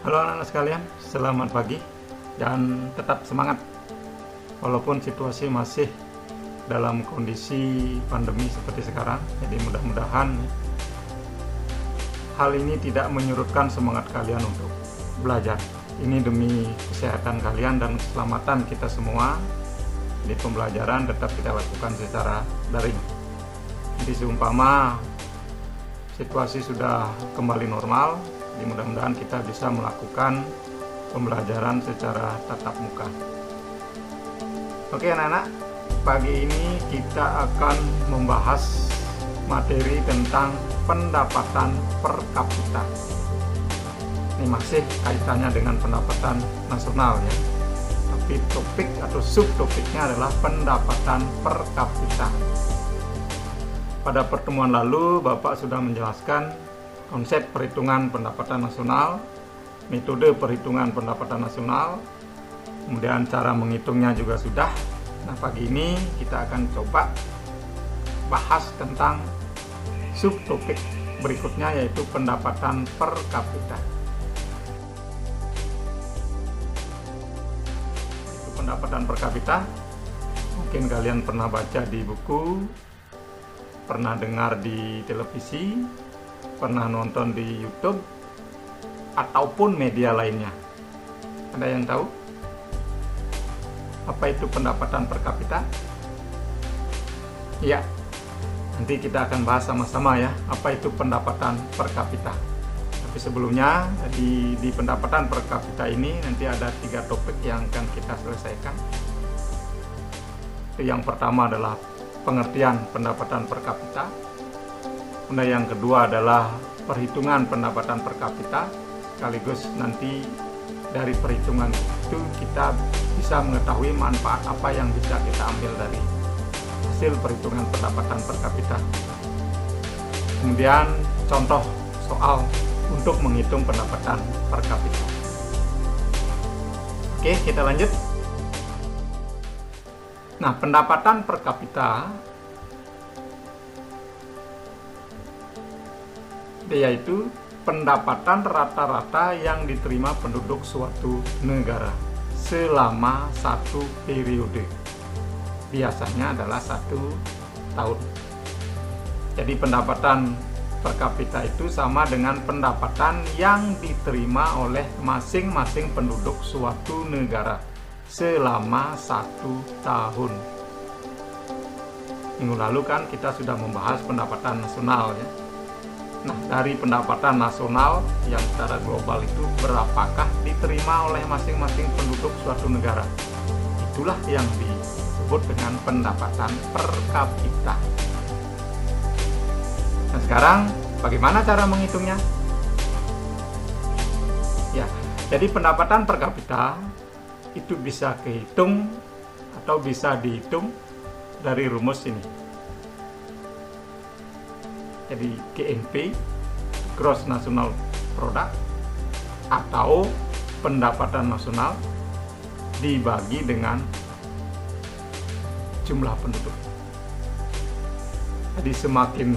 Halo anak-anak sekalian, selamat pagi dan tetap semangat walaupun situasi masih dalam kondisi pandemi seperti sekarang. Jadi mudah-mudahan hal ini tidak menyurutkan semangat kalian untuk belajar. Ini demi kesehatan kalian dan keselamatan kita semua. Di pembelajaran tetap kita lakukan secara daring. Jadi seumpama situasi sudah kembali normal, mudah-mudahan kita bisa melakukan pembelajaran secara tatap muka. Oke anak-anak, pagi ini kita akan membahas materi tentang pendapatan per kapita. Ini masih kaitannya dengan pendapatan nasional ya. Tapi topik atau subtopiknya adalah pendapatan per kapita. Pada pertemuan lalu Bapak sudah menjelaskan konsep perhitungan pendapatan nasional, metode perhitungan pendapatan nasional, kemudian cara menghitungnya juga sudah. Nah, pagi ini kita akan coba bahas tentang subtopik berikutnya, yaitu pendapatan per kapita. Itu pendapatan per kapita. Mungkin kalian pernah baca di buku, pernah dengar di televisi, pernah nonton di YouTube ataupun media lainnya. Ada yang tahu apa itu pendapatan per kapita? Ya, nanti kita akan bahas sama-sama ya, apa itu pendapatan per kapita. Tapi sebelumnya di pendapatan per kapita ini nanti ada 3 topik yang akan kita selesaikan. Yang pertama adalah pengertian pendapatan per kapita. Kemudian yang kedua adalah perhitungan pendapatan per kapita, sekaligus nanti dari perhitungan itu kita bisa mengetahui manfaat apa yang bisa kita ambil dari hasil perhitungan pendapatan per kapita. Kemudian contoh soal untuk menghitung pendapatan per kapita. Oke, kita lanjut. Nah, pendapatan per kapita yaitu pendapatan rata-rata yang diterima penduduk suatu negara selama satu periode. Biasanya adalah 1 tahun. Jadi pendapatan per kapita itu sama dengan pendapatan yang diterima oleh masing-masing penduduk suatu negara selama 1 tahun. Minggu lalu kan kita sudah membahas pendapatan nasional ya. Nah, dari pendapatan nasional yang secara global itu berapakah diterima oleh masing-masing penduduk suatu negara? Itulah yang disebut dengan pendapatan per kapita. Nah, sekarang bagaimana cara menghitungnya? Ya, jadi pendapatan per kapita itu bisa kehitung atau bisa dihitung dari rumus ini. Jadi GNP, Gross National Product, atau pendapatan nasional dibagi dengan jumlah penduduk. Jadi semakin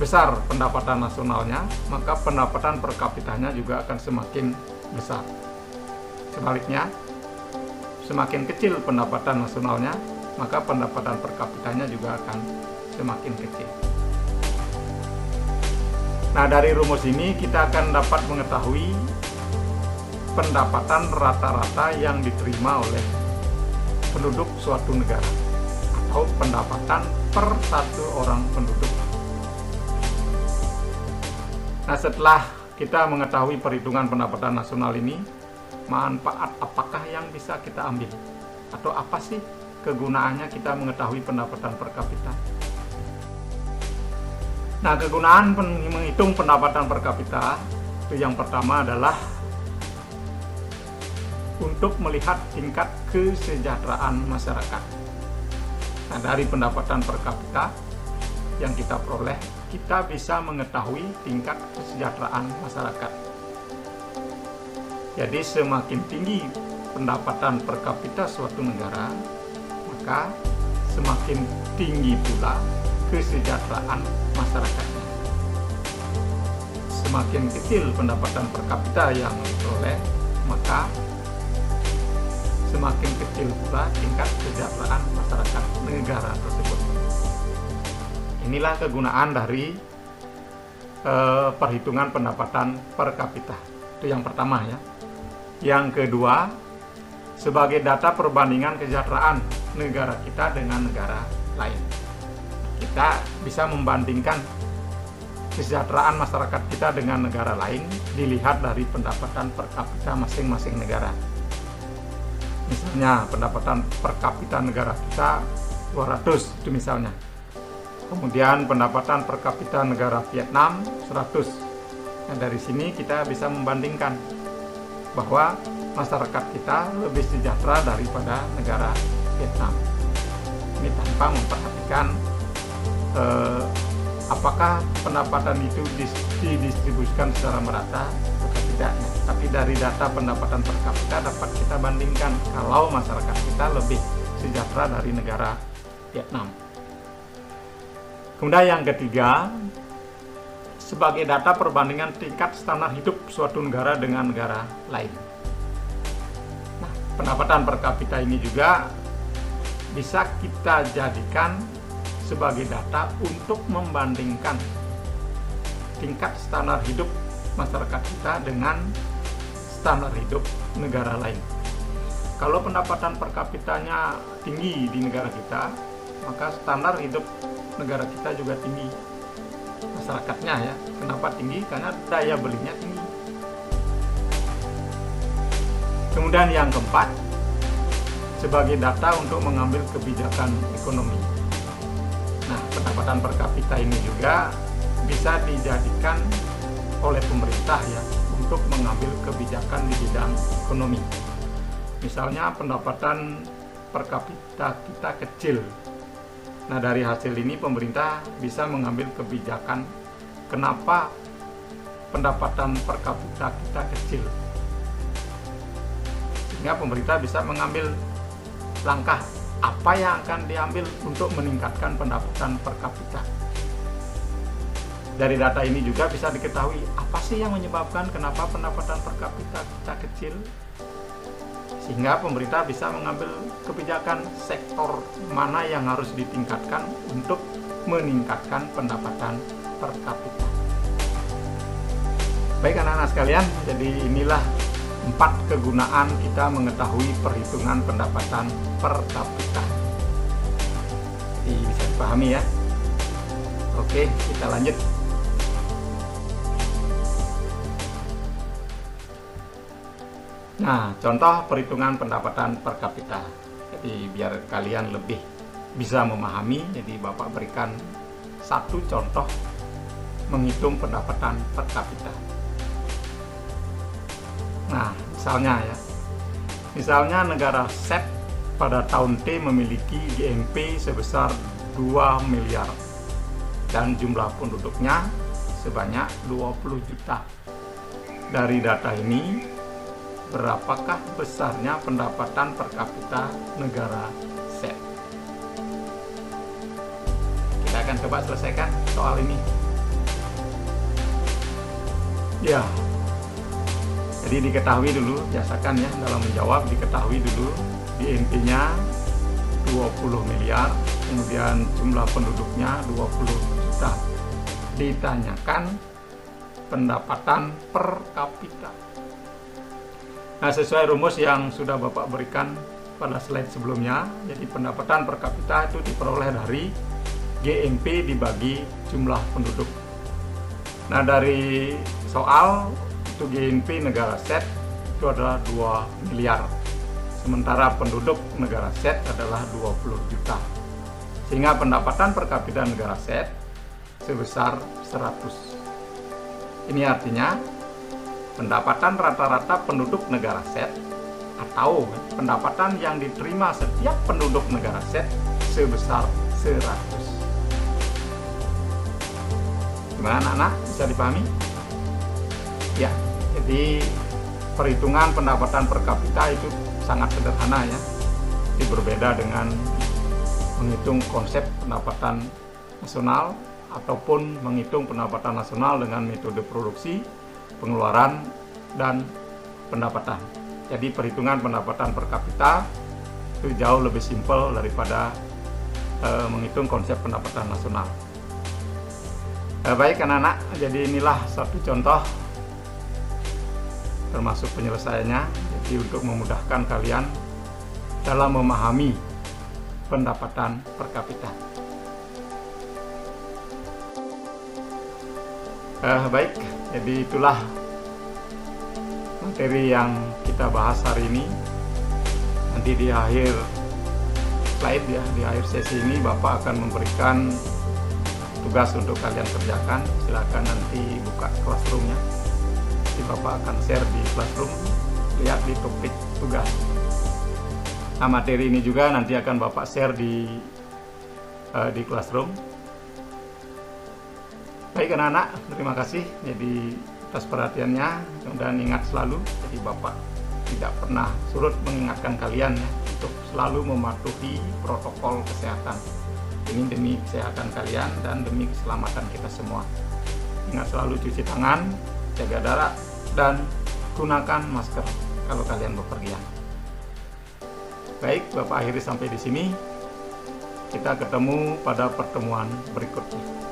besar pendapatan nasionalnya, maka pendapatan per kapitanya juga akan semakin besar. Sebaliknya, semakin kecil pendapatan nasionalnya, maka pendapatan per kapitanya juga akan semakin kecil. Nah, dari rumus ini kita akan dapat mengetahui pendapatan rata-rata yang diterima oleh penduduk suatu negara atau pendapatan per 1 orang penduduk. Nah, setelah kita mengetahui perhitungan pendapatan nasional ini, manfaat apakah yang bisa kita ambil? Atau apa sih kegunaannya kita mengetahui pendapatan per kapita? Nah, kegunaan menghitung pendapatan per kapita itu yang pertama adalah untuk melihat tingkat kesejahteraan masyarakat. Nah, dari pendapatan per kapita yang kita peroleh, kita bisa mengetahui tingkat kesejahteraan masyarakat. Jadi semakin tinggi pendapatan per kapita suatu negara, maka semakin tinggi pula kesejahteraan masyarakatnya. semakin kecil pendapatan per kapita yang diperoleh, maka semakin kecil pula tingkat kesejahteraan masyarakat negara tersebut. Inilah kegunaan dari perhitungan pendapatan per kapita. Itu yang pertama ya. Yang kedua, sebagai data perbandingan kesejahteraan negara kita dengan negara lain. Kita bisa membandingkan kesejahteraan masyarakat kita dengan negara lain dilihat dari pendapatan per kapita masing-masing negara. Misalnya pendapatan per kapita negara kita 200 itu misalnya. Kemudian pendapatan per kapita negara Vietnam 100. Nah, dari sini kita bisa membandingkan bahwa masyarakat kita lebih sejahtera daripada negara Vietnam. Ini tanpa memperhatikan apakah pendapatan itu didistribusikan secara merata atau tidaknya. Tapi dari data pendapatan per kapita dapat kita bandingkan kalau masyarakat kita lebih sejahtera dari negara Vietnam. Kemudian yang ketiga, sebagai data perbandingan tingkat standar hidup suatu negara dengan negara lain. Nah, pendapatan per kapita ini juga bisa kita jadikan sebagai data untuk membandingkan tingkat standar hidup masyarakat kita dengan standar hidup negara lain. Kalau pendapatan per kapitanya tinggi di negara kita, maka standar hidup negara kita juga tinggi. Masyarakatnya ya, kenapa tinggi? Karena daya belinya tinggi. Kemudian yang keempat, sebagai data untuk mengambil kebijakan ekonomi. Nah, pendapatan per kapita ini juga bisa dijadikan oleh pemerintah ya untuk mengambil kebijakan di bidang ekonomi. Misalnya pendapatan per kapita kita kecil. Nah, dari hasil ini pemerintah bisa mengambil kebijakan kenapa pendapatan per kapita kita kecil. Sehingga pemerintah bisa mengambil langkah apa yang akan diambil untuk meningkatkan pendapatan per kapita. Dari data ini juga bisa diketahui apa sih yang menyebabkan kenapa pendapatan per kapita kita kecil, sehingga pemerintah bisa mengambil kebijakan sektor mana yang harus ditingkatkan untuk meningkatkan pendapatan per kapita. Baik anak-anak sekalian, jadi inilah 4 kegunaan kita mengetahui perhitungan pendapatan per kapita. Jadi bisa dipahami ya. Oke, kita lanjut. Nah, contoh perhitungan pendapatan per kapita. Jadi biar kalian lebih bisa memahami, jadi Bapak berikan satu contoh menghitung pendapatan per kapita. Nah, misalnya negara Z pada tahun T memiliki GNP sebesar 2 miliar dan jumlah penduduknya sebanyak 20 juta. Dari data ini, berapakah besarnya pendapatan per kapita negara Z? Kita akan coba selesaikan soal ini. Ya, jadi diketahui dulu, biasakan ya dalam menjawab diketahui dulu GNP-nya 20 miliar, kemudian jumlah penduduknya 20 juta. Ditanyakan pendapatan per kapita. Nah, sesuai rumus yang sudah Bapak berikan pada slide sebelumnya, jadi pendapatan per kapita itu diperoleh dari GNP dibagi jumlah penduduk. Nah, dari soal itu GNP negara Z itu adalah 2 miliar. Sementara penduduk negara Z adalah 20 juta. Sehingga pendapatan per kapita negara Z sebesar 100. Ini artinya pendapatan rata-rata penduduk negara Z atau pendapatan yang diterima setiap penduduk negara Z sebesar 100. Gimana anak-anak? Bisa dipahami? Ya, jadi perhitungan pendapatan per kapita itu sangat sederhana ya. Ini berbeda dengan menghitung konsep pendapatan nasional ataupun menghitung pendapatan nasional dengan metode produksi, pengeluaran, dan pendapatan. Jadi perhitungan pendapatan per kapita itu jauh lebih simpel daripada menghitung konsep pendapatan nasional. Baik anak-anak, jadi inilah satu contoh termasuk penyelesaiannya. Jadi untuk memudahkan kalian dalam memahami pendapatan per kapita. Baik, jadi itulah materi yang kita bahas hari ini. Nanti di akhir slide ya, di akhir sesi ini Bapak akan memberikan tugas untuk kalian kerjakan. Silakan nanti buka classroomnya. Nanti Bapak akan share di classroom, lihat di topik tugas. Nah, materi ini juga nanti akan Bapak share di classroom. Baik anak-anak, terima kasih jadi atas perhatiannya, dan ingat selalu, jadi Bapak tidak pernah surut mengingatkan kalian ya, untuk selalu mematuhi protokol kesehatan. Ini demi kesehatan kalian dan demi keselamatan kita semua. Ingat selalu cuci tangan, jaga jarak, dan gunakan masker kalau kalian bepergian. Baik, Bapak akhiri sampai di sini. Kita ketemu pada pertemuan berikutnya.